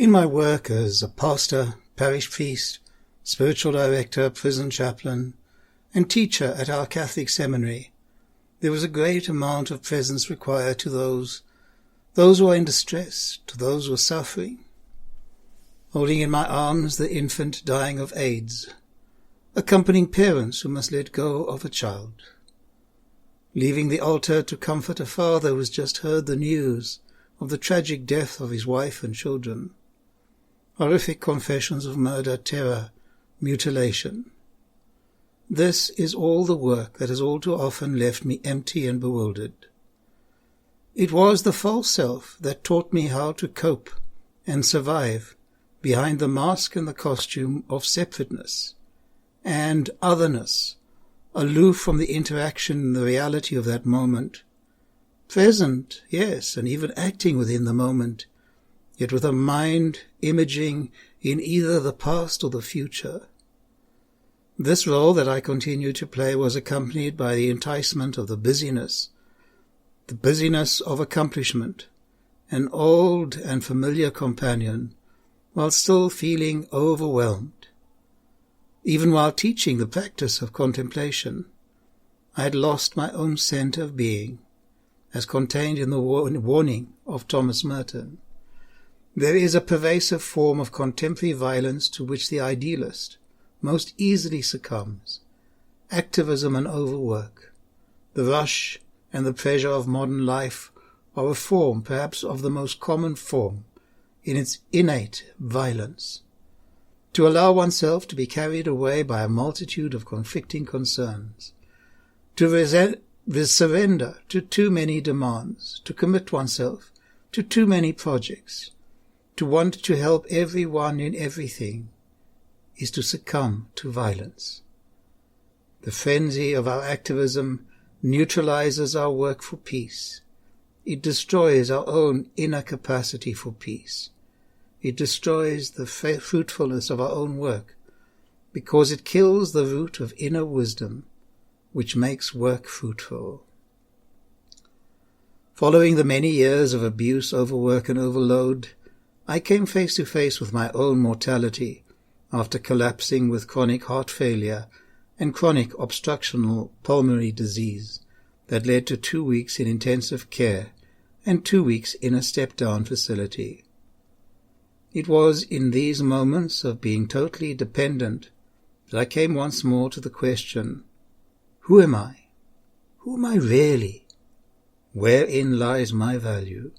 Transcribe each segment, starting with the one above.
In my work as a pastor, parish priest, spiritual director, prison chaplain, and teacher at our Catholic seminary, there was a great amount of presence required to those who are in distress, to those who are suffering. Holding in my arms the infant dying of AIDS, accompanying parents who must let go of a child, leaving the altar to comfort a father who has just heard the news of the tragic death of his wife and children, horrific confessions of murder, terror, mutilation. This is all the work that has all too often left me empty and bewildered. It was the false self that taught me how to cope and survive behind the mask and the costume of separateness and otherness, aloof from the interaction and the reality of that moment. Present, yes, and even acting within the moment, yet with a mind imaging in either the past or the future. This role that I continued to play was accompanied by the enticement of the busyness of accomplishment, an old and familiar companion, while still feeling overwhelmed. Even while teaching the practice of contemplation, I had lost my own centre of being, as contained in the warning of Thomas Merton. There is a pervasive form of contemporary violence to which the idealist most easily succumbs: activism and overwork. The rush and the pressure of modern life are a form, perhaps of the most common form, in its innate violence. To allow oneself to be carried away by a multitude of conflicting concerns, to surrender to too many demands, to commit oneself to too many projects, to want to help everyone in everything, is to succumb to violence. The frenzy of our activism neutralizes our work for peace. It destroys our own inner capacity for peace. It destroys the fruitfulness of our own work, because it kills the root of inner wisdom, which makes work fruitful. Following the many years of abuse, overwork, and overload, I came face to face with my own mortality after collapsing with chronic heart failure and chronic obstructional pulmonary disease that led to 2 weeks in intensive care and 2 weeks in a step-down facility. It was in these moments of being totally dependent that I came once more to the question, who am I? Who am I really? Wherein lies my value?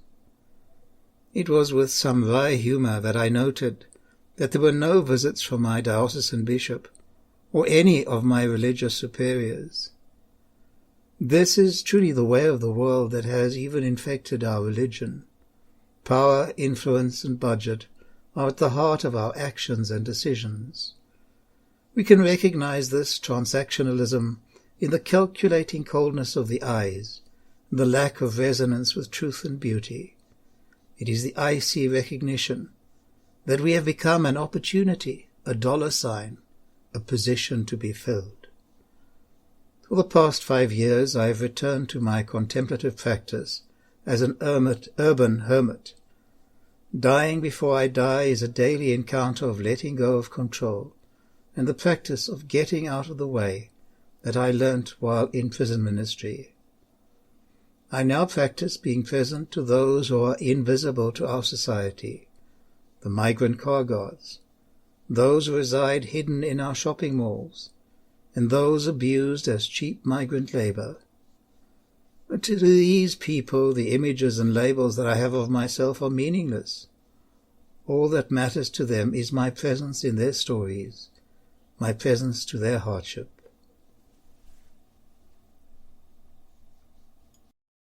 It was with some wry humour that I noted that there were no visits from my diocesan bishop or any of my religious superiors. This is truly the way of the world that has even infected our religion. Power, influence, and budget are at the heart of our actions and decisions. We can recognize this transactionalism in the calculating coldness of the eyes, the lack of resonance with truth and beauty. It is the icy recognition that we have become an opportunity, a dollar sign, a position to be filled. For the past 5 years I have returned to my contemplative practice as an urban hermit. Dying before I die is a daily encounter of letting go of control and the practice of getting out of the way that I learnt while in prison ministry. I now practice being present to those who are invisible to our society, the migrant car guards, those who reside hidden in our shopping malls, and those abused as cheap migrant labor. But to these people the images and labels that I have of myself are meaningless. All that matters to them is my presence in their stories, my presence to their hardship.